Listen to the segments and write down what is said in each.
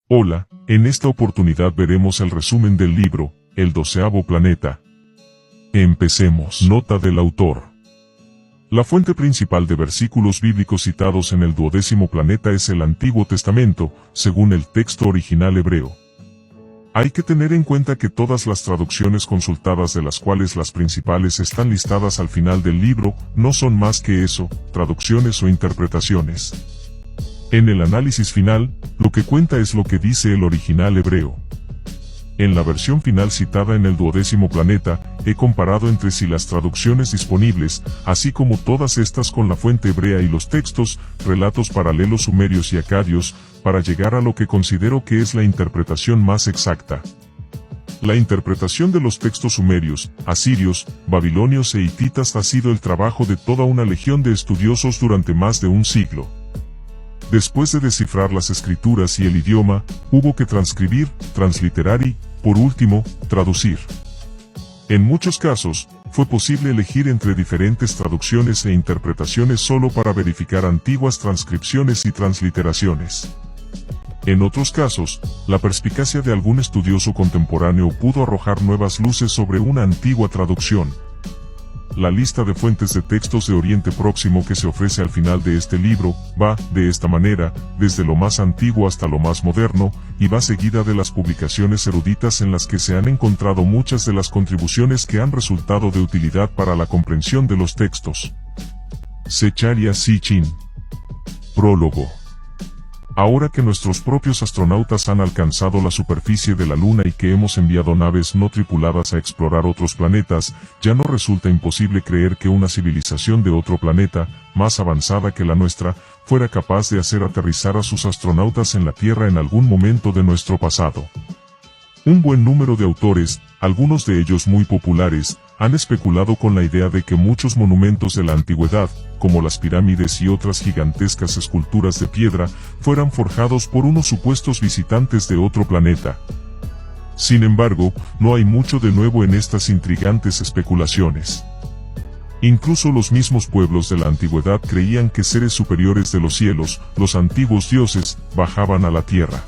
Hola, en esta oportunidad veremos el resumen del libro, El 12º planeta. Empecemos. Nota del autor. La fuente principal de versículos bíblicos citados en el 12º planeta es el Antiguo Testamento, según el texto original hebreo. Hay que tener en cuenta que todas las traducciones consultadas, de las cuales las principales están listadas al final del libro, no son más que eso, traducciones o interpretaciones. En el análisis final, lo que cuenta es lo que dice el original hebreo. En la versión final citada en el 12º planeta, he comparado entre sí las traducciones disponibles, así como todas estas con la fuente hebrea y los textos, relatos paralelos sumerios y acadios, para llegar a lo que considero que es la interpretación más exacta. La interpretación de los textos sumerios, asirios, babilonios e hititas ha sido el trabajo de toda una legión de estudiosos durante más de un siglo. Después de descifrar las escrituras y el idioma, hubo que transcribir, transliterar y, por último, traducir. En muchos casos, fue posible elegir entre diferentes traducciones e interpretaciones solo para verificar antiguas transcripciones y transliteraciones. En otros casos, la perspicacia de algún estudioso contemporáneo pudo arrojar nuevas luces sobre una antigua traducción. La lista de fuentes de textos de Oriente Próximo que se ofrece al final de este libro, va, de esta manera, desde lo más antiguo hasta lo más moderno, y va seguida de las publicaciones eruditas en las que se han encontrado muchas de las contribuciones que han resultado de utilidad para la comprensión de los textos. Zecharia Sitchin. Prólogo. Ahora que nuestros propios astronautas han alcanzado la superficie de la Luna y que hemos enviado naves no tripuladas a explorar otros planetas, ya no resulta imposible creer que una civilización de otro planeta, más avanzada que la nuestra, fuera capaz de hacer aterrizar a sus astronautas en la Tierra en algún momento de nuestro pasado. Un buen número de autores, algunos de ellos muy populares, han especulado con la idea de que muchos monumentos de la antigüedad, como las pirámides y otras gigantescas esculturas de piedra, fueran forjados por unos supuestos visitantes de otro planeta. Sin embargo, no hay mucho de nuevo en estas intrigantes especulaciones. Incluso los mismos pueblos de la antigüedad creían que seres superiores de los cielos, los antiguos dioses, bajaban a la tierra.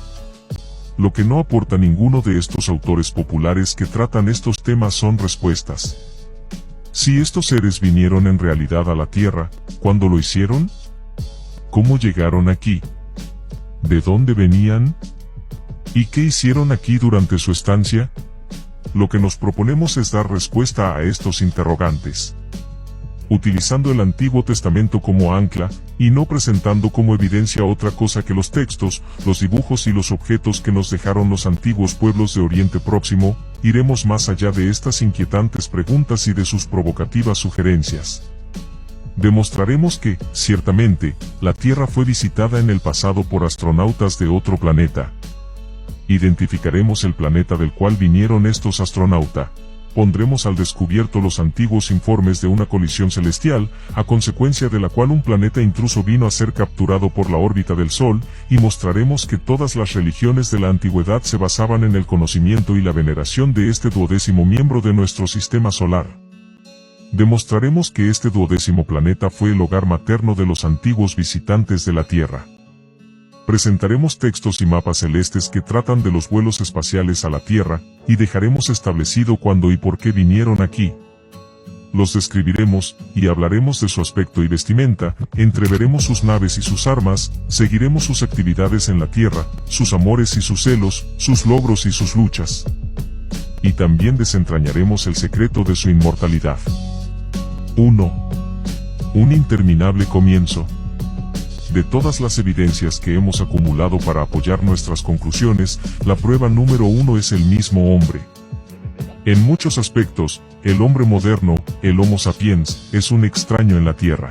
Lo que no aporta ninguno de estos autores populares que tratan estos temas son respuestas. Si estos seres vinieron en realidad a la Tierra, ¿cuándo lo hicieron? ¿Cómo llegaron aquí? ¿De dónde venían? ¿Y qué hicieron aquí durante su estancia? Lo que nos proponemos es dar respuesta a estos interrogantes, utilizando el Antiguo Testamento como ancla, y no presentando como evidencia otra cosa que los textos, los dibujos y los objetos que nos dejaron los antiguos pueblos de Oriente Próximo. Iremos más allá de estas inquietantes preguntas y de sus provocativas sugerencias. Demostraremos que, ciertamente, la Tierra fue visitada en el pasado por astronautas de otro planeta. Identificaremos el planeta del cual vinieron estos astronautas. Pondremos al descubierto los antiguos informes de una colisión celestial, a consecuencia de la cual un planeta intruso vino a ser capturado por la órbita del Sol, y mostraremos que todas las religiones de la antigüedad se basaban en el conocimiento y la veneración de este 12º miembro de nuestro sistema solar. Demostraremos que este 12º planeta fue el hogar materno de los antiguos visitantes de la Tierra. Presentaremos textos y mapas celestes que tratan de los vuelos espaciales a la Tierra, y dejaremos establecido cuándo y por qué vinieron aquí. Los describiremos, y hablaremos de su aspecto y vestimenta, entreveremos sus naves y sus armas, seguiremos sus actividades en la Tierra, sus amores y sus celos, sus logros y sus luchas. Y también desentrañaremos el secreto de su inmortalidad. 1. Un interminable comienzo. De todas las evidencias que hemos acumulado para apoyar nuestras conclusiones, la prueba número 1 es el mismo hombre. En muchos aspectos, el hombre moderno, el Homo sapiens, es un extraño en la Tierra.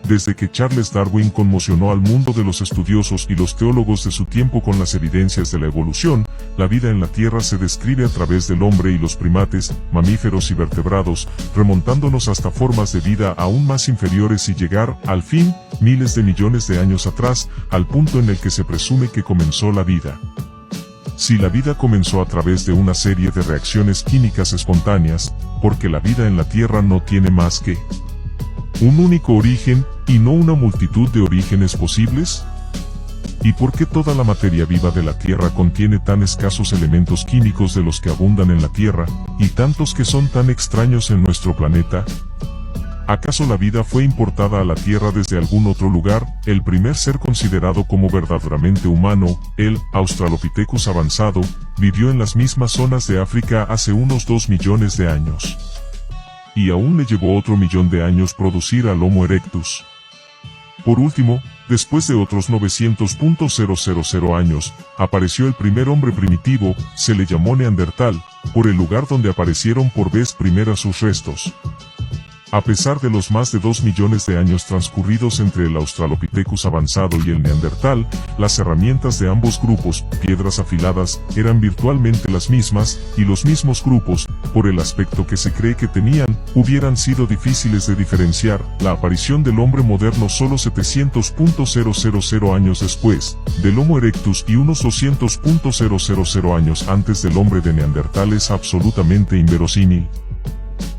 Desde que Charles Darwin conmocionó al mundo de los estudiosos y los teólogos de su tiempo con las evidencias de la evolución, la vida en la Tierra se describe a través del hombre y los primates, mamíferos y vertebrados, remontándonos hasta formas de vida aún más inferiores y llegar, al fin, miles de millones de años atrás, al punto en el que se presume que comenzó la vida. Si la vida comenzó a través de una serie de reacciones químicas espontáneas, porque la vida en la Tierra no tiene más que un único origen, y no una multitud de orígenes posibles. ¿Y por qué toda la materia viva de la Tierra contiene tan escasos elementos químicos de los que abundan en la Tierra, y tantos que son tan extraños en nuestro planeta? ¿Acaso la vida fue importada a la Tierra desde algún otro lugar? El primer ser considerado como verdaderamente humano, el Australopithecus avanzado, vivió en las mismas zonas de África hace unos 2 millones de años. Y aún le llevó otro millón de años producir al Homo erectus. Por último, después de otros 900.000 años, apareció el primer hombre primitivo, se le llamó Neandertal, por el lugar donde aparecieron por vez primera sus restos. A pesar de los más de 2 millones de años transcurridos entre el Australopithecus avanzado y el Neandertal, las herramientas de ambos grupos, piedras afiladas, eran virtualmente las mismas, y los mismos grupos, por el aspecto que se cree que tenían, hubieran sido difíciles de diferenciar. La aparición del hombre moderno solo 700.000 años después, del Homo erectus y unos 200.000 años antes del hombre de Neandertal es absolutamente inverosímil.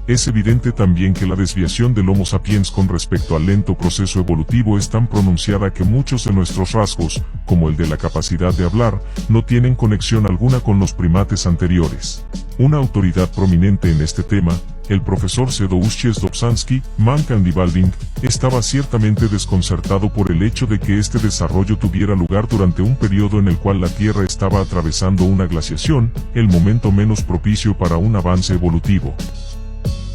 Es evidente también que la desviación del Homo sapiens con respecto al lento proceso evolutivo es tan pronunciada que muchos de nuestros rasgos, como el de la capacidad de hablar, no tienen conexión alguna con los primates anteriores. Una autoridad prominente en este tema, el profesor Szedeusz Dobzhansky, Mankind Evolving, estaba ciertamente desconcertado por el hecho de que este desarrollo tuviera lugar durante un periodo en el cual la Tierra estaba atravesando una glaciación, el momento menos propicio para un avance evolutivo,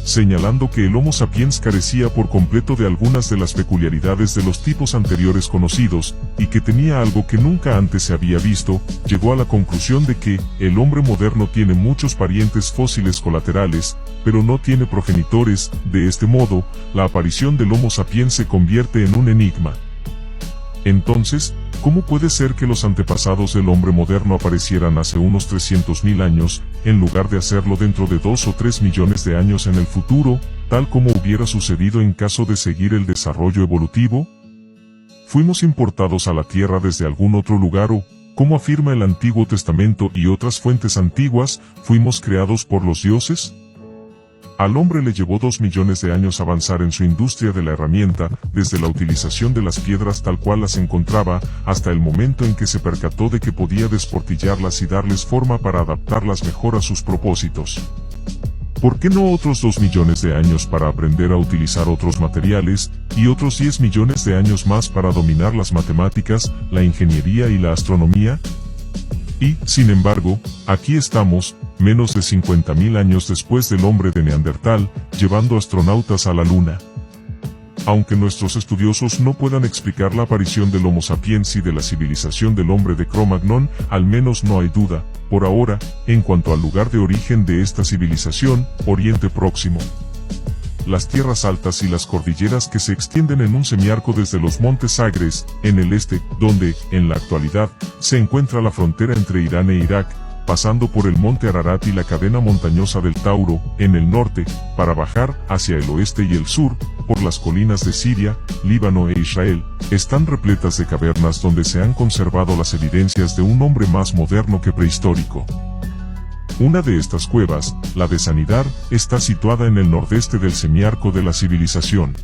señalando que el Homo sapiens carecía por completo de algunas de las peculiaridades de los tipos anteriores conocidos, y que tenía algo que nunca antes se había visto. Llegó a la conclusión de que el hombre moderno tiene muchos parientes fósiles colaterales, pero no tiene progenitores. De este modo, la aparición del Homo sapiens se convierte en un enigma. Entonces, ¿cómo puede ser que los antepasados del hombre moderno aparecieran hace unos 300.000 años, en lugar de hacerlo dentro de 2 o 3 millones de años en el futuro, tal como hubiera sucedido en caso de seguir el desarrollo evolutivo? ¿Fuimos importados a la Tierra desde algún otro lugar o, como afirma el Antiguo Testamento y otras fuentes antiguas, fuimos creados por los dioses? Al hombre le llevó 2 millones de años avanzar en su industria de la herramienta, desde la utilización de las piedras tal cual las encontraba, hasta el momento en que se percató de que podía desportillarlas y darles forma para adaptarlas mejor a sus propósitos. ¿Por qué no otros 2 millones de años para aprender a utilizar otros materiales, y otros 10 millones de años más para dominar las matemáticas, la ingeniería y la astronomía? Y, sin embargo, aquí estamos, menos de 50.000 años después del hombre de Neandertal, llevando astronautas a la Luna. Aunque nuestros estudiosos no puedan explicar la aparición del Homo sapiens y de la civilización del hombre de Cro-Magnon, al menos no hay duda, por ahora, en cuanto al lugar de origen de esta civilización, Oriente Próximo. Las tierras altas y las cordilleras que se extienden en un semiarco desde los montes Sagres, en el este, donde, en la actualidad, se encuentra la frontera entre Irán e Irak, pasando por el monte Ararat y la cadena montañosa del Tauro, en el norte, para bajar hacia el oeste y el sur, por las colinas de Siria, Líbano e Israel, están repletas de cavernas donde se han conservado las evidencias de un hombre más moderno que prehistórico. Una de estas cuevas, la de Sanidar, está situada en el nordeste del semiarco de la civilización.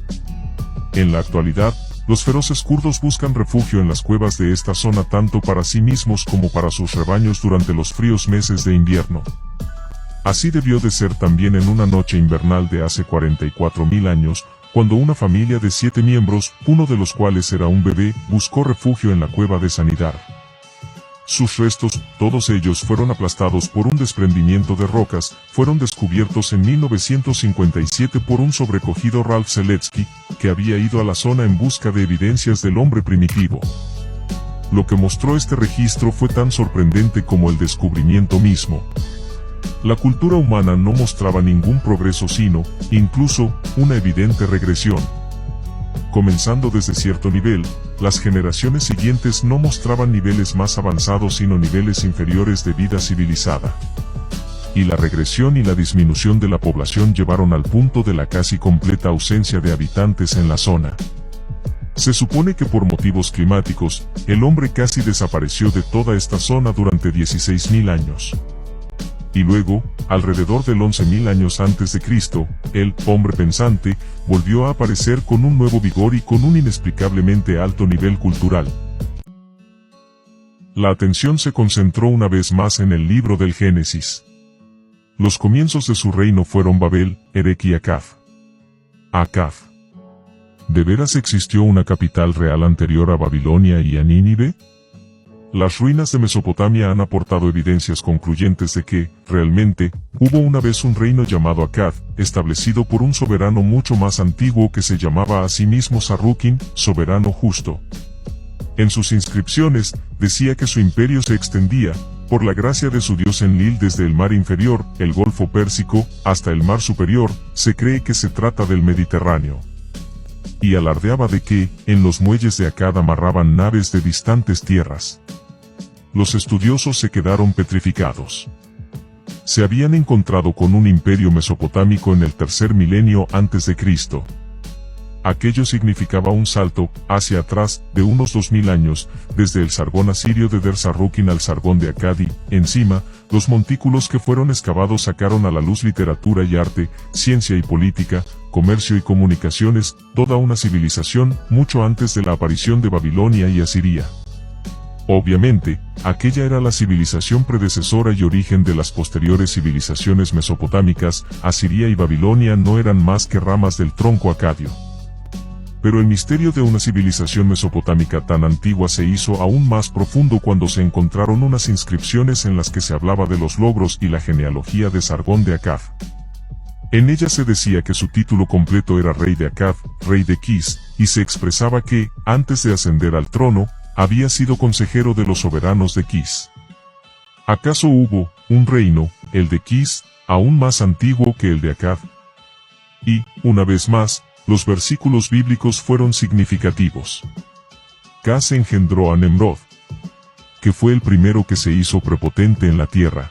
En la actualidad, los feroces kurdos buscan refugio en las cuevas de esta zona tanto para sí mismos como para sus rebaños durante los fríos meses de invierno. Así debió de ser también en una noche invernal de hace 44.000 años, cuando una familia de 7 miembros, uno de los cuales era un bebé, buscó refugio en la cueva de Sanidar. Sus restos, todos ellos fueron aplastados por un desprendimiento de rocas, fueron descubiertos en 1957 por un sobrecogido Ralph Seletsky, que había ido a la zona en busca de evidencias del hombre primitivo. Lo que mostró este registro fue tan sorprendente como el descubrimiento mismo. La cultura humana no mostraba ningún progreso sino, incluso, una evidente regresión. Comenzando desde cierto nivel, las generaciones siguientes no mostraban niveles más avanzados sino niveles inferiores de vida civilizada. Y la regresión y la disminución de la población llevaron al punto de la casi completa ausencia de habitantes en la zona. Se supone que por motivos climáticos, el hombre casi desapareció de toda esta zona durante 16.000 años. Y luego, alrededor del 11.000 años antes de Cristo, el hombre pensante volvió a aparecer con un nuevo vigor y con un inexplicablemente alto nivel cultural. La atención se concentró una vez más en el libro del Génesis. Los comienzos de su reino fueron Babel, Erech y Akkad. Akkad. ¿De veras existió una capital real anterior a Babilonia y a Nínive? Las ruinas de Mesopotamia han aportado evidencias concluyentes de que, realmente, hubo una vez un reino llamado Akkad, establecido por un soberano mucho más antiguo que se llamaba a sí mismo Sarrukin, soberano justo. En sus inscripciones, decía que su imperio se extendía, por la gracia de su dios Enlil desde el mar inferior, el Golfo Pérsico, hasta el mar superior, se cree que se trata del Mediterráneo. Y alardeaba de que, en los muelles de Akkad amarraban naves de distantes tierras. Los estudiosos se quedaron petrificados. Se habían encontrado con un imperio mesopotámico en el tercer milenio antes de Cristo. Aquello significaba un salto, hacia atrás, de unos 2000 años, desde el Sargón asirio de Der-Sarrukin al Sargón de Akkad y, encima, los montículos que fueron excavados sacaron a la luz literatura y arte, ciencia y política, comercio y comunicaciones, toda una civilización, mucho antes de la aparición de Babilonia y Asiria. Obviamente, aquella era la civilización predecesora y origen de las posteriores civilizaciones mesopotámicas. Asiria y Babilonia no eran más que ramas del tronco acadio. Pero el misterio de una civilización mesopotámica tan antigua se hizo aún más profundo cuando se encontraron unas inscripciones en las que se hablaba de los logros y la genealogía de Sargón de Akkad. En ella se decía que su título completo era rey de Akkad, rey de Kis, y se expresaba que, antes de ascender al trono, había sido consejero de los soberanos de Kis. ¿Acaso hubo un reino, el de Kis, aún más antiguo que el de Akkad? Y, una vez más, los versículos bíblicos fueron significativos. Kas engendró a Nemrod, que fue el primero que se hizo prepotente en la tierra.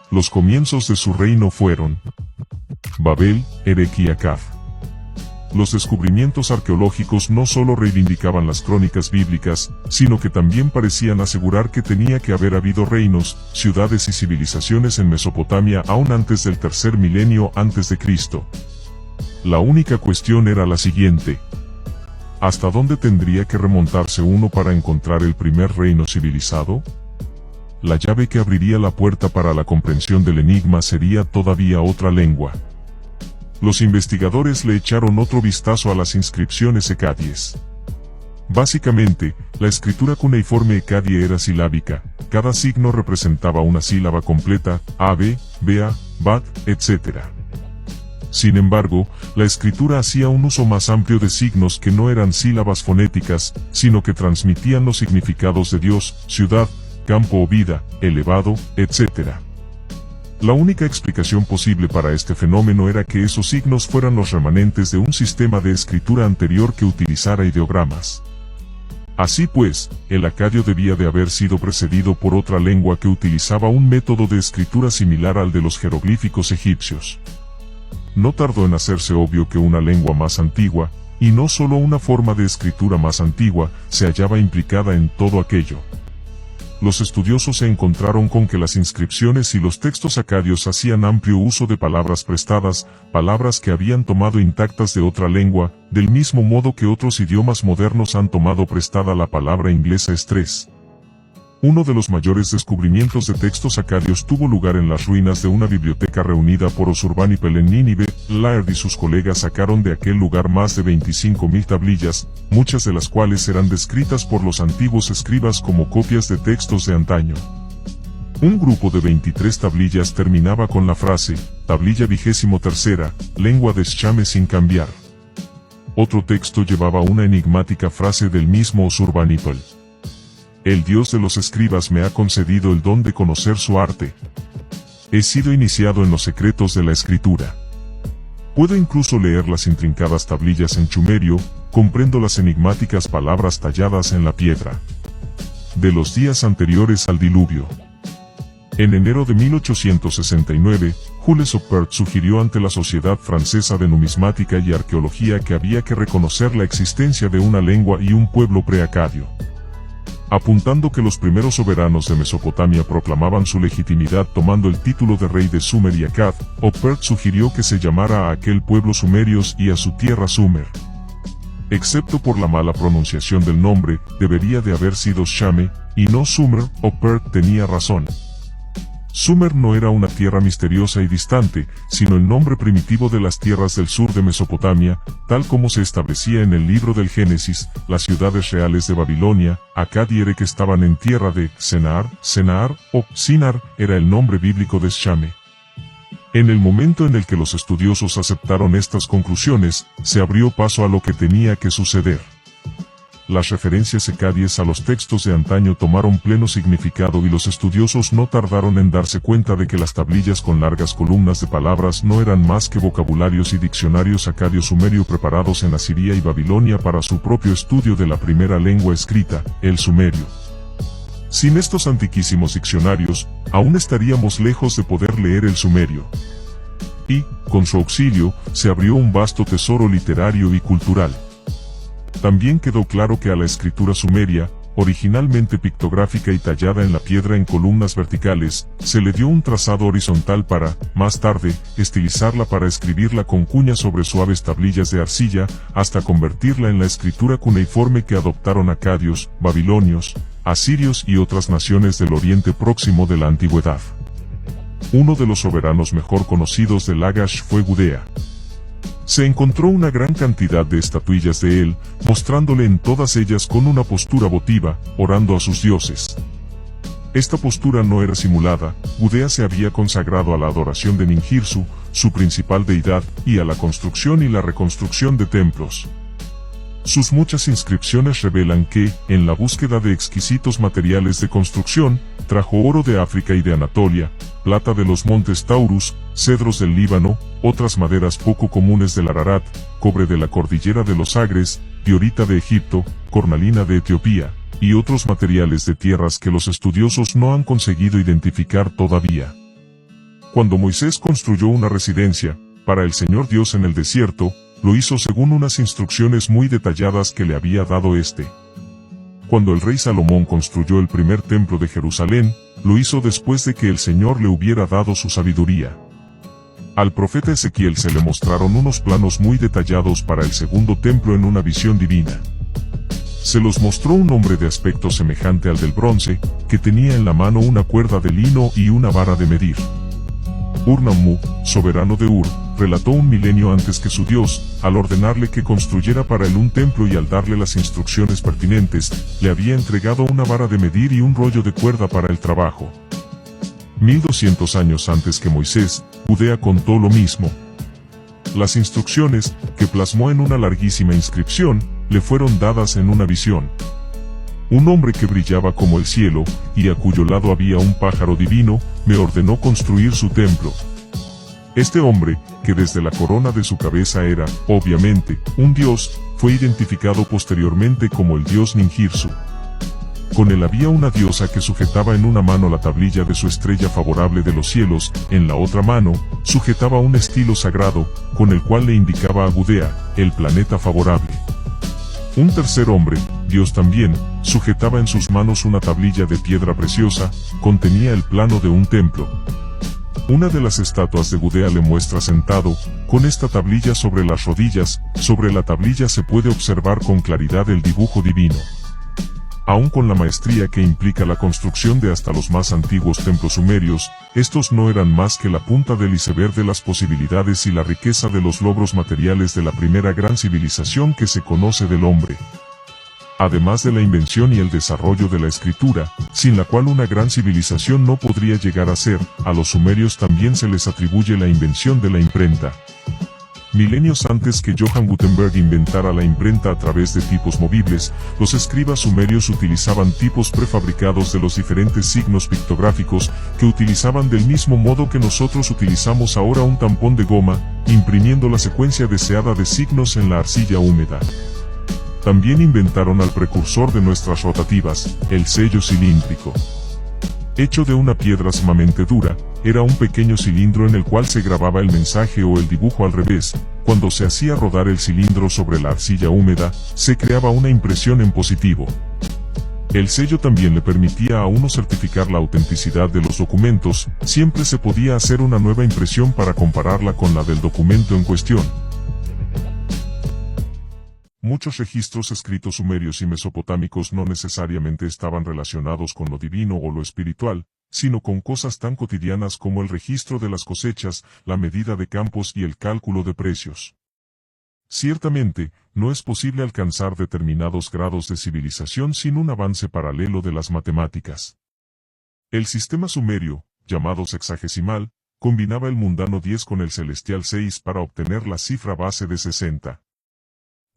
Los comienzos de su reino fueron Babel, Erech y Akkad. Los descubrimientos arqueológicos no solo reivindicaban las crónicas bíblicas, sino que también parecían asegurar que tenía que haber habido reinos, ciudades y civilizaciones en Mesopotamia aún antes del tercer milenio antes de Cristo. La única cuestión era la siguiente: ¿hasta dónde tendría que remontarse uno para encontrar el primer reino civilizado? La llave que abriría la puerta para la comprensión del enigma sería todavía otra lengua. Los investigadores le echaron otro vistazo a las inscripciones ecadies. Básicamente, la escritura cuneiforme ecadie era silábica, cada signo representaba una sílaba completa, AB, BA, BAT, etc. Sin embargo, la escritura hacía un uso más amplio de signos que no eran sílabas fonéticas, sino que transmitían los significados de Dios, ciudad, campo o vida, elevado, etc. La única explicación posible para este fenómeno era que esos signos fueran los remanentes de un sistema de escritura anterior que utilizara ideogramas. Así pues, el acadio debía de haber sido precedido por otra lengua que utilizaba un método de escritura similar al de los jeroglíficos egipcios. No tardó en hacerse obvio que una lengua más antigua, y no solo una forma de escritura más antigua, se hallaba implicada en todo aquello. Los estudiosos se encontraron con que las inscripciones y los textos acadios hacían amplio uso de palabras prestadas, palabras que habían tomado intactas de otra lengua, del mismo modo que otros idiomas modernos han tomado prestada la palabra inglesa estrés. Uno de los mayores descubrimientos de textos acadios tuvo lugar en las ruinas de una biblioteca reunida por Osurbanipal en Nínive. Laird y sus colegas sacaron de aquel lugar más de 25.000 tablillas, muchas de las cuales eran descritas por los antiguos escribas como copias de textos de antaño. Un grupo de 23 tablillas terminaba con la frase, tablilla 23, lengua de Shame sin cambiar. Otro texto llevaba una enigmática frase del mismo Osurbanipal. El Dios de los escribas me ha concedido el don de conocer su arte. He sido iniciado en los secretos de la escritura. Puedo incluso leer las intrincadas tablillas en chumerio, comprendo las enigmáticas palabras talladas en la piedra. De los días anteriores al diluvio. En enero de 1869, Jules Oppert sugirió ante la Sociedad Francesa de Numismática y Arqueología que había que reconocer la existencia de una lengua y un pueblo preacadio. Apuntando que los primeros soberanos de Mesopotamia proclamaban su legitimidad tomando el título de rey de Sumer y Akkad, Oppert sugirió que se llamara a aquel pueblo Sumerios y a su tierra Sumer. excepto por la mala pronunciación del nombre, debería de haber sido Shame, y no Sumer, o Perth tenía razón. Sumer no era una tierra misteriosa y distante, sino el nombre primitivo de las tierras del sur de Mesopotamia, tal como se establecía en el libro del Génesis. Las ciudades reales de Babilonia, Akkad y Erech estaban en tierra de Sennaar. Sennaar, o Sinar, era el nombre bíblico de Shame. En el momento en el que los estudiosos aceptaron estas conclusiones, se abrió paso a lo que tenía que suceder. Las referencias ecadies a los textos de antaño tomaron pleno significado y los estudiosos no tardaron en darse cuenta de que las tablillas con largas columnas de palabras no eran más que vocabularios y diccionarios acadio-sumerio preparados en Asiria y Babilonia para su propio estudio de la primera lengua escrita, el sumerio. Sin estos antiquísimos diccionarios, aún estaríamos lejos de poder leer el sumerio. Y, con su auxilio, se abrió un vasto tesoro literario y cultural. También quedó claro que a la escritura sumeria, originalmente pictográfica y tallada en la piedra en columnas verticales, se le dio un trazado horizontal para, más tarde, estilizarla para escribirla con cuña sobre suaves tablillas de arcilla, hasta convertirla en la escritura cuneiforme que adoptaron acadios, babilonios, asirios y otras naciones del Oriente Próximo de la Antigüedad. Uno de los soberanos mejor conocidos de Lagash fue Gudea. Se encontró una gran cantidad de estatuillas de él, mostrándole en todas ellas con una postura votiva, orando a sus dioses. Esta postura no era simulada. Gudea se había consagrado a la adoración de Ninjirsu, su principal deidad, y a la construcción y la reconstrucción de templos. Sus muchas inscripciones revelan que, en la búsqueda de exquisitos materiales de construcción, trajo oro de África y de Anatolia, plata de los montes Taurus, cedros del Líbano, otras maderas poco comunes del Ararat, cobre de la cordillera de los Agres, diorita de Egipto, cornalina de Etiopía, y otros materiales de tierras que los estudiosos no han conseguido identificar todavía. Cuando Moisés construyó una residencia para el Señor Dios en el desierto, lo hizo según unas instrucciones muy detalladas que le había dado éste. Cuando el rey Salomón construyó el primer templo de Jerusalén, lo hizo después de que el Señor le hubiera dado su sabiduría. Al profeta Ezequiel se le mostraron unos planos muy detallados para el segundo templo en una visión divina. Se los mostró un hombre de aspecto semejante al del bronce, que tenía en la mano una cuerda de lino y una vara de medir. Ur-Nammu, soberano de Ur, relató un milenio antes que su Dios, al ordenarle que construyera para él un templo y al darle las instrucciones pertinentes, le había entregado una vara de medir y un rollo de cuerda para el trabajo. 1200 años antes que Moisés, Gudea contó lo mismo. Las instrucciones, que plasmó en una larguísima inscripción, le fueron dadas en una visión. Un hombre que brillaba como el cielo, y a cuyo lado había un pájaro divino, me ordenó construir su templo. Este hombre, que desde la corona de su cabeza era, obviamente, un dios, fue identificado posteriormente como el dios Ninjirsu. Con él había una diosa que sujetaba en una mano la tablilla de su estrella favorable de los cielos, en la otra mano, sujetaba un estilo sagrado, con el cual le indicaba a Gudea, el planeta favorable. Un tercer hombre, Dios también, sujetaba en sus manos una tablilla de piedra preciosa, contenía el plano de un templo. Una de las estatuas de Gudea le muestra sentado, con esta tablilla sobre las rodillas. Sobre la tablilla se puede observar con claridad el dibujo divino. Aun con la maestría que implica la construcción de hasta los más antiguos templos sumerios, estos no eran más que la punta del iceberg de las posibilidades y la riqueza de los logros materiales de la primera gran civilización que se conoce del hombre. Además de la invención y el desarrollo de la escritura, sin la cual una gran civilización no podría llegar a ser, a los sumerios también se les atribuye la invención de la imprenta. Milenios antes que Johann Gutenberg inventara la imprenta a través de tipos movibles, los escribas sumerios utilizaban tipos prefabricados de los diferentes signos pictográficos, que utilizaban del mismo modo que nosotros utilizamos ahora un tampón de goma, imprimiendo la secuencia deseada de signos en la arcilla húmeda. También inventaron al precursor de nuestras rotativas, el sello cilíndrico. Hecho de una piedra sumamente dura, era un pequeño cilindro en el cual se grababa el mensaje o el dibujo al revés. Cuando se hacía rodar el cilindro sobre la arcilla húmeda, se creaba una impresión en positivo. El sello también le permitía a uno certificar la autenticidad de los documentos. Siempre se podía hacer una nueva impresión para compararla con la del documento en cuestión. muchos registros escritos sumerios y mesopotámicos no necesariamente estaban relacionados con lo divino o lo espiritual, sino con cosas tan cotidianas como el registro de las cosechas, la medida de campos y el cálculo de precios. Ciertamente, no es posible alcanzar determinados grados de civilización sin un avance paralelo de las matemáticas. El sistema sumerio, llamado sexagesimal, combinaba el mundano 10 con el celestial 6 para obtener la cifra base de 60.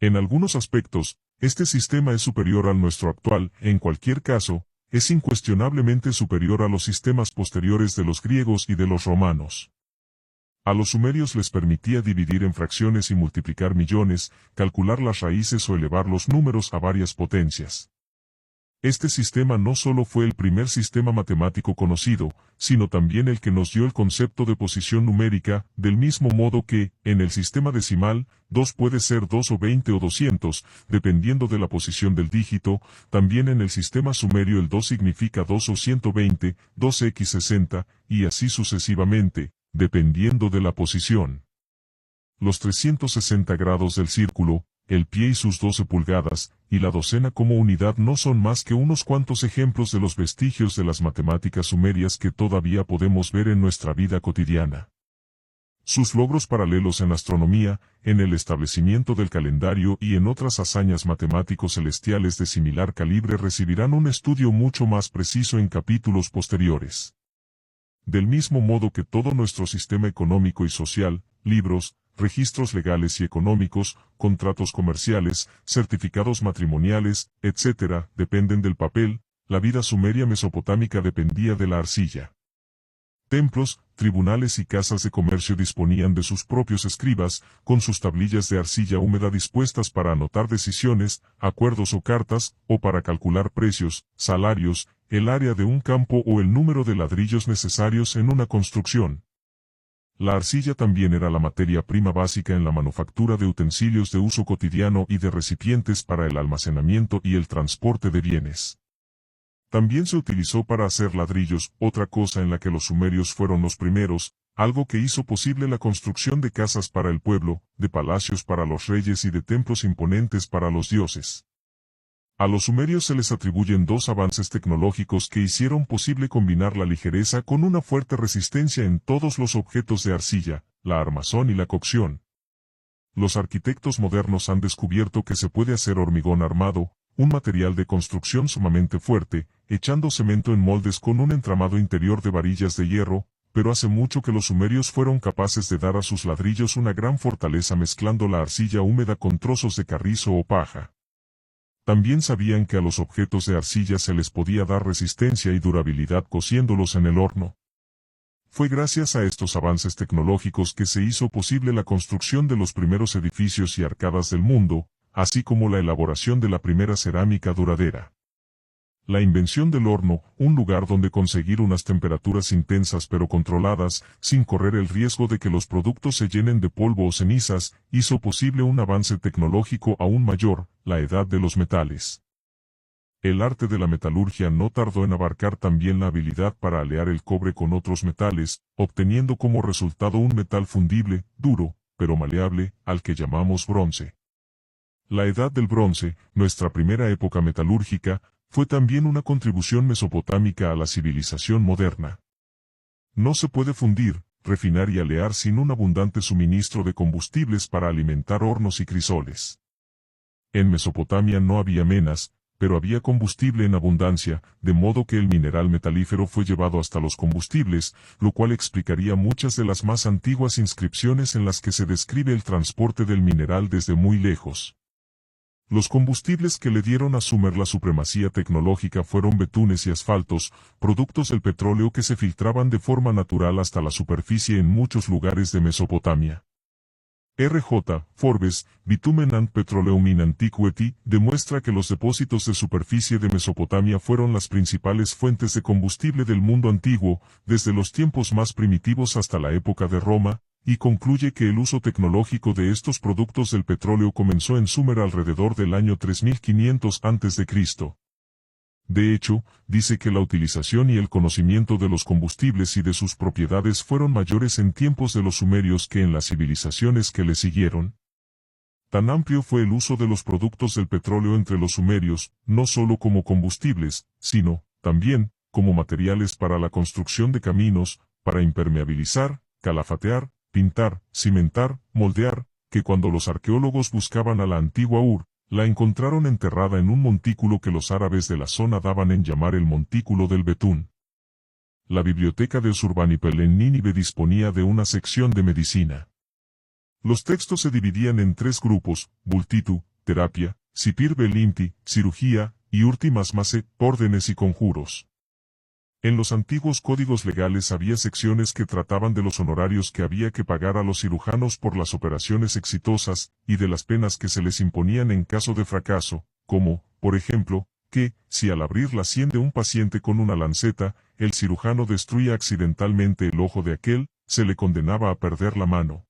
En algunos aspectos, este sistema es superior al nuestro actual, en cualquier caso, es incuestionablemente superior a los sistemas posteriores de los griegos y de los romanos. A los sumerios les permitía dividir en fracciones y multiplicar millones, calcular las raíces o elevar los números a varias potencias. Este sistema no solo fue el primer sistema matemático conocido, sino también el que nos dio el concepto de posición numérica, del mismo modo que, en el sistema decimal, 2 puede ser 2 o 20 o 200, dependiendo de la posición del dígito. También en el sistema sumerio el 2 significa 2 o 120, 2x60, y así sucesivamente, dependiendo de la posición. Los 360 grados del círculo, el pie y sus 12 pulgadas, y la docena como unidad no son más que unos cuantos ejemplos de los vestigios de las matemáticas sumerias que todavía podemos ver en nuestra vida cotidiana. Sus logros paralelos en astronomía, en el establecimiento del calendario y en otras hazañas matemáticos celestiales de similar calibre recibirán un estudio mucho más preciso en capítulos posteriores. Del mismo modo que todo nuestro sistema económico y social, libros, registros legales y económicos, contratos comerciales, certificados matrimoniales, etc., dependen del papel, la vida sumeria mesopotámica dependía de la arcilla. Templos, tribunales y casas de comercio disponían de sus propios escribas, con sus tablillas de arcilla húmeda dispuestas para anotar decisiones, acuerdos o cartas, o para calcular precios, salarios, el área de un campo o el número de ladrillos necesarios en una construcción. La arcilla también era la materia prima básica en la manufactura de utensilios de uso cotidiano y de recipientes para el almacenamiento y el transporte de bienes. También se utilizó para hacer ladrillos, otra cosa en la que los sumerios fueron los primeros, algo que hizo posible la construcción de casas para el pueblo, de palacios para los reyes y de templos imponentes para los dioses. A los sumerios se les atribuyen dos avances tecnológicos que hicieron posible combinar la ligereza con una fuerte resistencia en todos los objetos de arcilla, la armazón y la cocción. Los arquitectos modernos han descubierto que se puede hacer hormigón armado, un material de construcción sumamente fuerte, echando cemento en moldes con un entramado interior de varillas de hierro, pero hace mucho que los sumerios fueron capaces de dar a sus ladrillos una gran fortaleza mezclando la arcilla húmeda con trozos de carrizo o paja. También sabían que a los objetos de arcilla se les podía dar resistencia y durabilidad cociéndolos en el horno. Fue gracias a estos avances tecnológicos que se hizo posible la construcción de los primeros edificios y arcadas del mundo, así como la elaboración de la primera cerámica duradera. La invención del horno, un lugar donde conseguir unas temperaturas intensas pero controladas, sin correr el riesgo de que los productos se llenen de polvo o cenizas, hizo posible un avance tecnológico aún mayor, la edad de los metales. El arte de la metalurgia no tardó en abarcar también la habilidad para alear el cobre con otros metales, obteniendo como resultado un metal fundible, duro, pero maleable, al que llamamos bronce. La edad del bronce, nuestra primera época metalúrgica, fue también una contribución mesopotámica a la civilización moderna. No se puede fundir, refinar y alear sin un abundante suministro de combustibles para alimentar hornos y crisoles. En Mesopotamia no había menas, pero había combustible en abundancia, de modo que el mineral metalífero fue llevado hasta los combustibles, lo cual explicaría muchas de las más antiguas inscripciones en las que se describe el transporte del mineral desde muy lejos. Los combustibles que le dieron a Sumer la supremacía tecnológica fueron betunes y asfaltos, productos del petróleo que se filtraban de forma natural hasta la superficie en muchos lugares de Mesopotamia. R.J. Forbes, Bitumen and Petroleum in Antiquity, demuestra que los depósitos de superficie de Mesopotamia fueron las principales fuentes de combustible del mundo antiguo, desde los tiempos más primitivos hasta la época de Roma, y concluye que el uso tecnológico de estos productos del petróleo comenzó en Sumer alrededor del año 3500 a.C. De hecho, dice que la utilización y el conocimiento de los combustibles y de sus propiedades fueron mayores en tiempos de los sumerios que en las civilizaciones que le siguieron. Tan amplio fue el uso de los productos del petróleo entre los sumerios, no solo como combustibles, sino, también, como materiales para la construcción de caminos, para impermeabilizar, calafatear, pintar, cimentar, moldear, que cuando los arqueólogos buscaban a la antigua Ur, la encontraron enterrada en un montículo que los árabes de la zona daban en llamar el Montículo del Betún. La biblioteca de Surbanipal en Nínive disponía de una sección de medicina. Los textos se dividían en 3 grupos: Bultitu, terapia; Sipir Belimti, cirugía; y Urtimas Mase, órdenes y conjuros. En los antiguos códigos legales había secciones que trataban de los honorarios que había que pagar a los cirujanos por las operaciones exitosas, y de las penas que se les imponían en caso de fracaso, como, por ejemplo, que, si al abrir la sien de un paciente con una lanceta, el cirujano destruía accidentalmente el ojo de aquel, se le condenaba a perder la mano.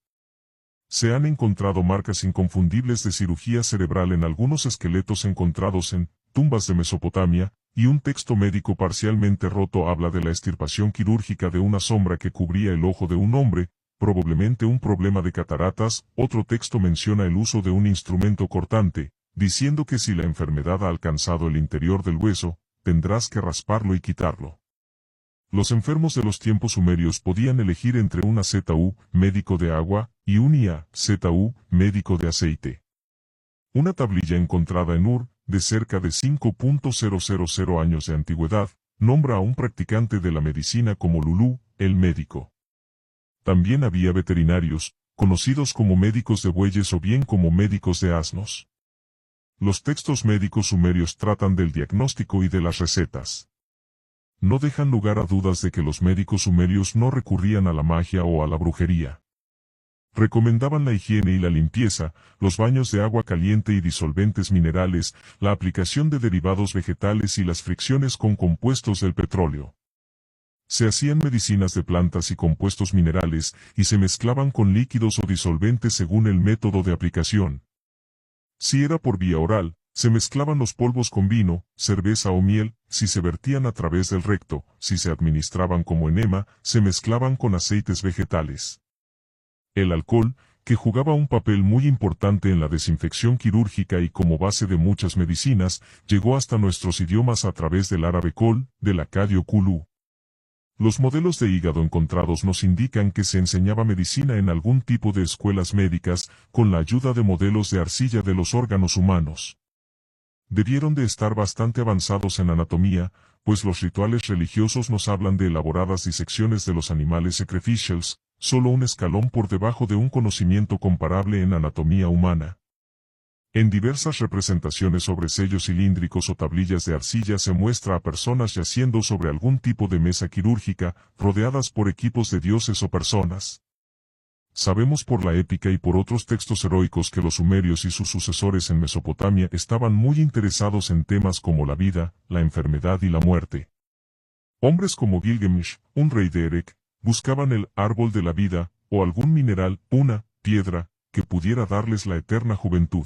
Se han encontrado marcas inconfundibles de cirugía cerebral en algunos esqueletos encontrados en tumbas de Mesopotamia, y un texto médico parcialmente roto habla de la extirpación quirúrgica de una sombra que cubría el ojo de un hombre, probablemente un problema de cataratas. Otro texto menciona el uso de un instrumento cortante, diciendo que si la enfermedad ha alcanzado el interior del hueso, tendrás que rasparlo y quitarlo. Los enfermos de los tiempos sumerios podían elegir entre una ZU, médico de agua, y un IA, ZU, médico de aceite. Una tablilla encontrada en Ur, de cerca de 5.000 años de antigüedad, nombra a un practicante de la medicina como Lulú, el médico. También había veterinarios, conocidos como médicos de bueyes o bien como médicos de asnos. Los textos médicos sumerios tratan del diagnóstico y de las recetas. No dejan lugar a dudas de que los médicos sumerios no recurrían a la magia o a la brujería. Recomendaban la higiene y la limpieza, los baños de agua caliente y disolventes minerales, la aplicación de derivados vegetales y las fricciones con compuestos del petróleo. Se hacían medicinas de plantas y compuestos minerales, y se mezclaban con líquidos o disolventes según el método de aplicación. Si era por vía oral, se mezclaban los polvos con vino, cerveza o miel; si se vertían a través del recto, si se administraban como enema, se mezclaban con aceites vegetales. El alcohol, que jugaba un papel muy importante en la desinfección quirúrgica y como base de muchas medicinas, llegó hasta nuestros idiomas a través del árabe kol, del acadio kulú. Los modelos de hígado encontrados nos indican que se enseñaba medicina en algún tipo de escuelas médicas, con la ayuda de modelos de arcilla de los órganos humanos. Debieron de estar bastante avanzados en anatomía, pues los rituales religiosos nos hablan de elaboradas disecciones de los animales sacrificials, solo un escalón por debajo de un conocimiento comparable en anatomía humana. En diversas representaciones sobre sellos cilíndricos o tablillas de arcilla se muestra a personas yaciendo sobre algún tipo de mesa quirúrgica, rodeadas por equipos de dioses o personas. Sabemos por la épica y por otros textos heroicos que los sumerios y sus sucesores en Mesopotamia estaban muy interesados en temas como la vida, la enfermedad y la muerte. Hombres como Gilgamesh, un rey de Erech, buscaban el árbol de la vida, o algún mineral, una piedra, que pudiera darles la eterna juventud.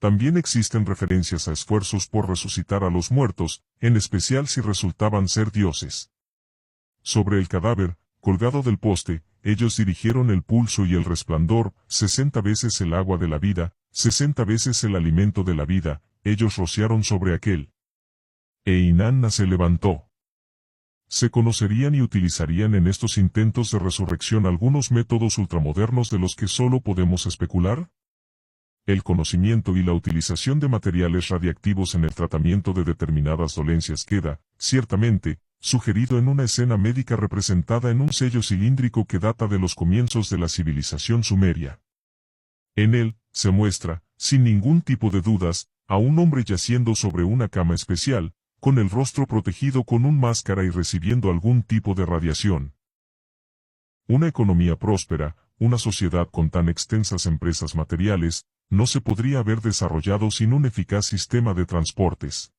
También existen referencias a esfuerzos por resucitar a los muertos, en especial si resultaban ser dioses. Sobre el cadáver, colgado del poste, ellos dirigieron el pulso y el resplandor, 60 veces el agua de la vida, 60 veces el alimento de la vida, ellos rociaron sobre aquel. E Inanna se levantó. Se conocerían y utilizarían en estos intentos de resurrección algunos métodos ultramodernos de los que solo podemos especular. El conocimiento y la utilización de materiales radiactivos en el tratamiento de determinadas dolencias queda, ciertamente, sugerido en una escena médica representada en un sello cilíndrico que data de los comienzos de la civilización sumeria. En él, se muestra, sin ningún tipo de dudas, a un hombre yaciendo sobre una cama especial, con el rostro protegido con una máscara y recibiendo algún tipo de radiación. Una economía próspera, una sociedad con tan extensas empresas materiales, no se podría haber desarrollado sin un eficaz sistema de transportes.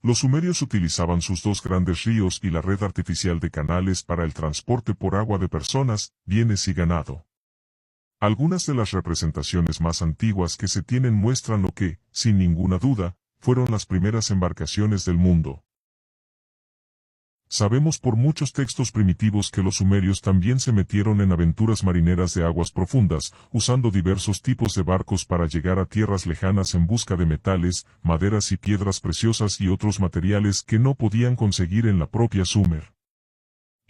Los sumerios utilizaban sus 2 grandes ríos y la red artificial de canales para el transporte por agua de personas, bienes y ganado. Algunas de las representaciones más antiguas que se tienen muestran lo que, sin ninguna duda, fueron las primeras embarcaciones del mundo. Sabemos por muchos textos primitivos que los sumerios también se metieron en aventuras marineras de aguas profundas, usando diversos tipos de barcos para llegar a tierras lejanas en busca de metales, maderas y piedras preciosas y otros materiales que no podían conseguir en la propia Sumer.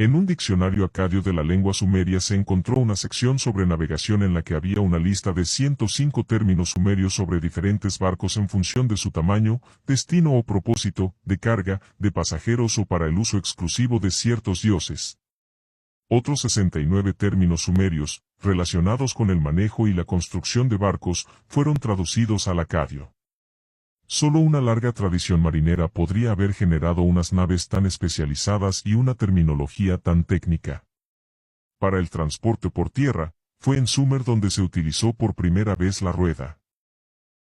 En un diccionario acadio de la lengua sumeria se encontró una sección sobre navegación en la que había una lista de 105 términos sumerios sobre diferentes barcos en función de su tamaño, destino o propósito, de carga, de pasajeros o para el uso exclusivo de ciertos dioses. Otros 69 términos sumerios, relacionados con el manejo y la construcción de barcos, fueron traducidos al acadio. Solo una larga tradición marinera podría haber generado unas naves tan especializadas y una terminología tan técnica. Para el transporte por tierra, fue en Sumer donde se utilizó por primera vez la rueda.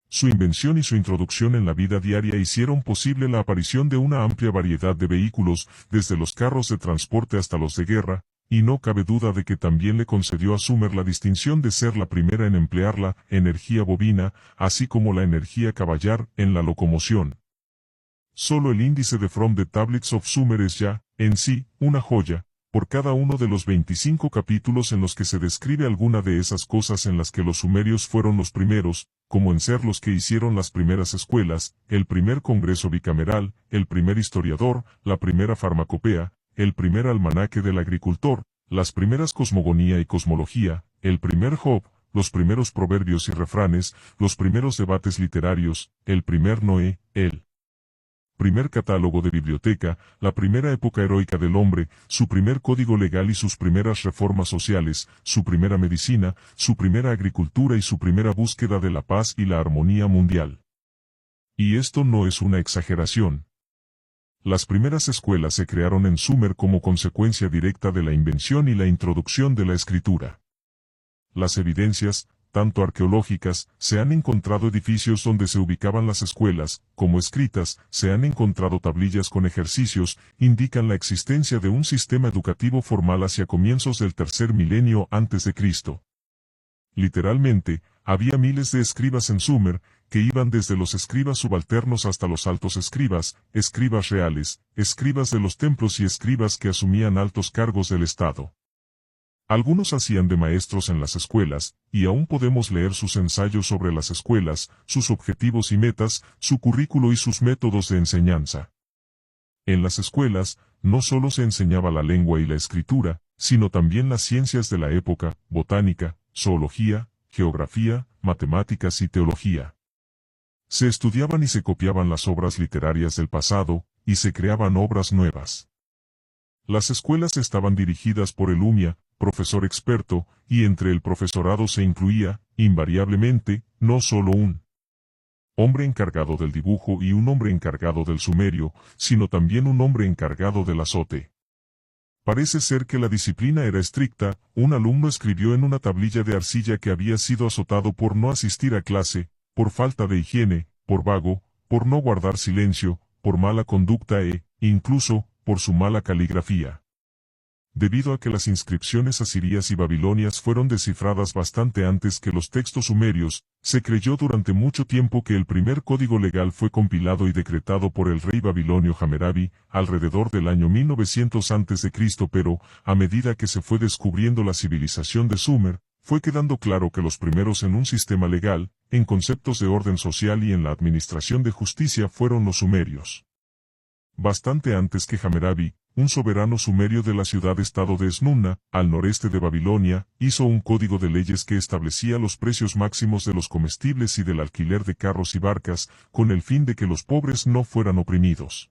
Su invención y su introducción en la vida diaria hicieron posible la aparición de una amplia variedad de vehículos, desde los carros de transporte hasta los de guerra, y no cabe duda de que también le concedió a Sumer la distinción de ser la primera en emplear la energía bovina, así como la energía caballar, en la locomoción. Solo el índice de From the Tablets of Sumer es ya, en sí, una joya, por cada uno de los 25 capítulos en los que se describe alguna de esas cosas en las que los sumerios fueron los primeros, como en ser los que hicieron las primeras escuelas, el primer congreso bicameral, el primer historiador, la primera farmacopea, el primer almanaque del agricultor, las primeras cosmogonía y cosmología, el primer Job, los primeros proverbios y refranes, los primeros debates literarios, el primer Noé, el primer catálogo de biblioteca, la primera época heroica del hombre, su primer código legal y sus primeras reformas sociales, su primera medicina, su primera agricultura y su primera búsqueda de la paz y la armonía mundial. Y esto no es una exageración. Las primeras escuelas se crearon en Sumer como consecuencia directa de la invención y la introducción de la escritura. Las evidencias, tanto arqueológicas, se han encontrado edificios donde se ubicaban las escuelas, como escritas, se han encontrado tablillas con ejercicios, indican la existencia de un sistema educativo formal hacia comienzos del tercer milenio antes de Cristo. Literalmente, había miles de escribas en Sumer, que iban desde los escribas subalternos hasta los altos escribas, escribas reales, escribas de los templos y escribas que asumían altos cargos del Estado. Algunos hacían de maestros en las escuelas, y aún podemos leer sus ensayos sobre las escuelas, sus objetivos y metas, su currículo y sus métodos de enseñanza. En las escuelas, no solo se enseñaba la lengua y la escritura, sino también las ciencias de la época, botánica, zoología, geografía, matemáticas y teología. Se estudiaban y se copiaban las obras literarias del pasado, y se creaban obras nuevas. Las escuelas estaban dirigidas por el Umia, profesor experto, y entre el profesorado se incluía, invariablemente, no solo un hombre encargado del dibujo y un hombre encargado del sumerio, sino también un hombre encargado del azote. Parece ser que la disciplina era estricta. Un alumno escribió en una tablilla de arcilla que había sido azotado por no asistir a clase, por falta de higiene, por vago, por no guardar silencio, por mala conducta incluso, por su mala caligrafía. Debido a que las inscripciones asirias y babilonias fueron descifradas bastante antes que los textos sumerios, se creyó durante mucho tiempo que el primer código legal fue compilado y decretado por el rey babilonio Hammurabi, alrededor del año 1900 a.C., pero, a medida que se fue descubriendo la civilización de Sumer, fue quedando claro que los primeros en un sistema legal, en conceptos de orden social y en la administración de justicia fueron los sumerios. Bastante antes que Hammurabi, un soberano sumerio de la ciudad-estado de Esnunna, al noreste de Babilonia, hizo un código de leyes que establecía los precios máximos de los comestibles y del alquiler de carros y barcas, con el fin de que los pobres no fueran oprimidos.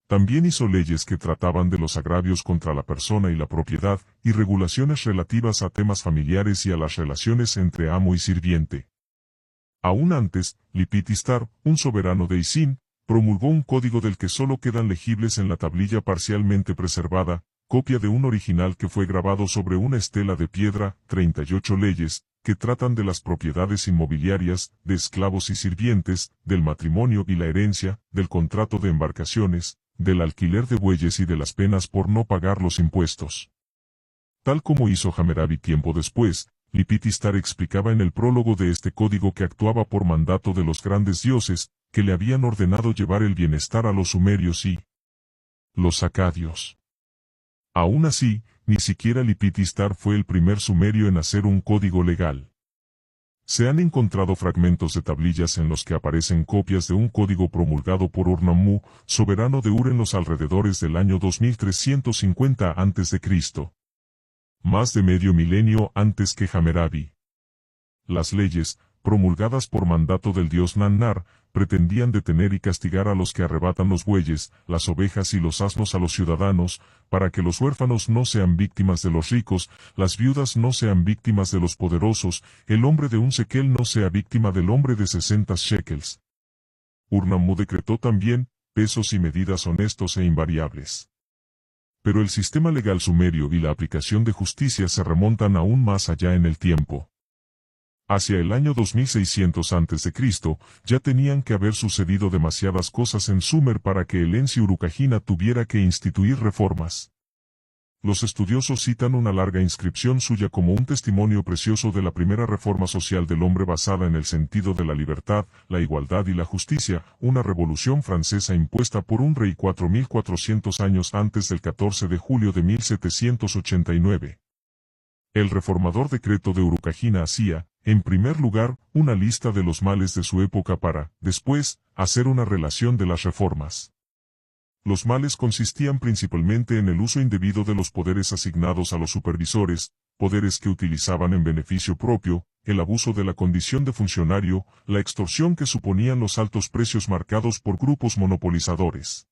También hizo leyes que trataban de los agravios contra la persona y la propiedad, y regulaciones relativas a temas familiares y a las relaciones entre amo y sirviente. Aún antes, Lipitistar, un soberano de Isin, promulgó un código del que solo quedan legibles en la tablilla parcialmente preservada, copia de un original que fue grabado sobre una estela de piedra, 38 leyes, que tratan de las propiedades inmobiliarias, de esclavos y sirvientes, del matrimonio y la herencia, del contrato de embarcaciones, del alquiler de bueyes y de las penas por no pagar los impuestos. Tal como hizo Hammurabi tiempo después, Lipitistar explicaba en el prólogo de este código que actuaba por mandato de los grandes dioses, que le habían ordenado llevar el bienestar a los sumerios y Los acadios. Aún así, ni siquiera Lipitistar fue el primer sumerio en hacer un código legal. Se han encontrado fragmentos de tablillas en los que aparecen copias de un código promulgado por Urnammu, soberano de Ur en los alrededores del año 2350 a.C. Más de medio milenio antes que Hammurabi. Las leyes, promulgadas por mandato del dios Nannar, pretendían detener y castigar a los que arrebatan los bueyes, las ovejas y los asnos a los ciudadanos, para que los huérfanos no sean víctimas de los ricos, las viudas no sean víctimas de los poderosos, el hombre de un sekel no sea víctima del hombre de 60 shekels. Urnammu decretó también, pesos y medidas honestos e invariables. Pero el sistema legal sumerio y la aplicación de justicia se remontan aún más allá en el tiempo. Hacia el año 2600 a.C., ya tenían que haber sucedido demasiadas cosas en Sumer para que el Ensi Urukagina tuviera que instituir reformas. Los estudiosos citan una larga inscripción suya como un testimonio precioso de la primera reforma social del hombre basada en el sentido de la libertad, la igualdad y la justicia, una revolución francesa impuesta por un rey 4400 años antes del 14 de julio de 1789. El reformador decreto de Urukagina hacía, en primer lugar, una lista de los males de su época para, después, hacer una relación de las reformas. Los males consistían principalmente en el uso indebido de los poderes asignados a los supervisores, poderes que utilizaban en beneficio propio, el abuso de la condición de funcionario, la extorsión que suponían los altos precios marcados por grupos monopolizadores.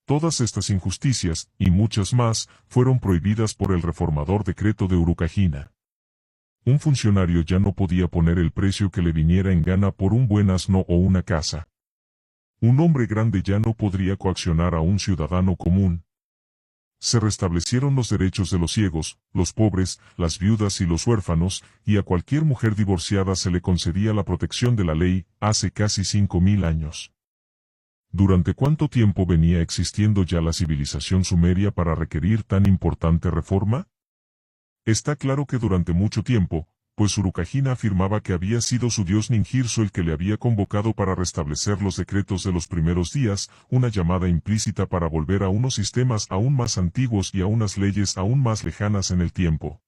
Todas estas injusticias, y muchas más, fueron prohibidas por el reformador decreto de Urukagina. Un funcionario ya no podía poner el precio que le viniera en gana por un buen asno o una casa. Un hombre grande ya no podría coaccionar a un ciudadano común. Se restablecieron los derechos de los ciegos, los pobres, las viudas y los huérfanos, y a cualquier mujer divorciada se le concedía la protección de la ley, hace casi 5000 años. ¿Durante cuánto tiempo venía existiendo ya la civilización sumeria para requerir tan importante reforma? Está claro que durante mucho tiempo, pues Urukagina afirmaba que había sido su dios Ninjirso el que le había convocado para restablecer los decretos de los primeros días, una llamada implícita para volver a unos sistemas aún más antiguos y a unas leyes aún más lejanas en el tiempo.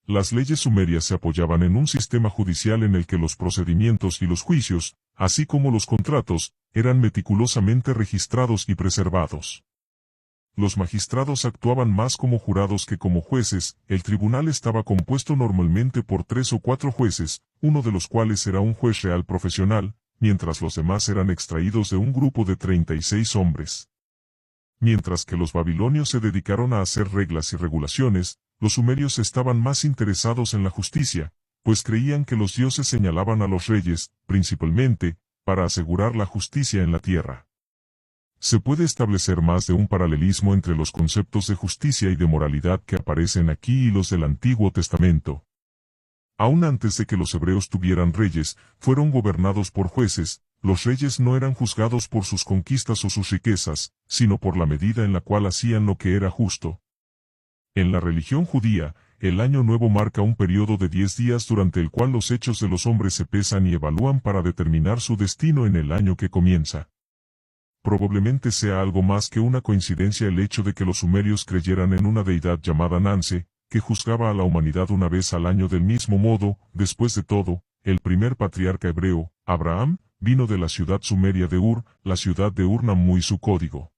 Las leyes sumerias se apoyaban en un sistema judicial en el que los procedimientos y los juicios, así como los contratos, eran meticulosamente registrados y preservados. Los magistrados actuaban más como jurados que como jueces, el tribunal estaba compuesto normalmente por 3 o 4 jueces, uno de los cuales era un juez real profesional, mientras los demás eran extraídos de un grupo de 36 hombres. Mientras que los babilonios se dedicaron a hacer reglas y regulaciones, los sumerios estaban más interesados en la justicia, pues creían que los dioses señalaban a los reyes, principalmente, para asegurar la justicia en la tierra. Se puede establecer más de un paralelismo entre los conceptos de justicia y de moralidad que aparecen aquí y los del Antiguo Testamento. Aún antes de que los hebreos tuvieran reyes, fueron gobernados por jueces. Los reyes no eran juzgados por sus conquistas o sus riquezas, sino por la medida en la cual hacían lo que era justo. En la religión judía, el Año Nuevo marca un periodo de 10 días durante el cual los hechos de los hombres se pesan y evalúan para determinar su destino en el año que comienza. Probablemente sea algo más que una coincidencia el hecho de que los sumerios creyeran en una deidad llamada Nanse, que juzgaba a la humanidad una vez al año del mismo modo. Después de todo, el primer patriarca hebreo, Abraham, vino de la ciudad sumeria de Ur, la ciudad de Urnammu y su código.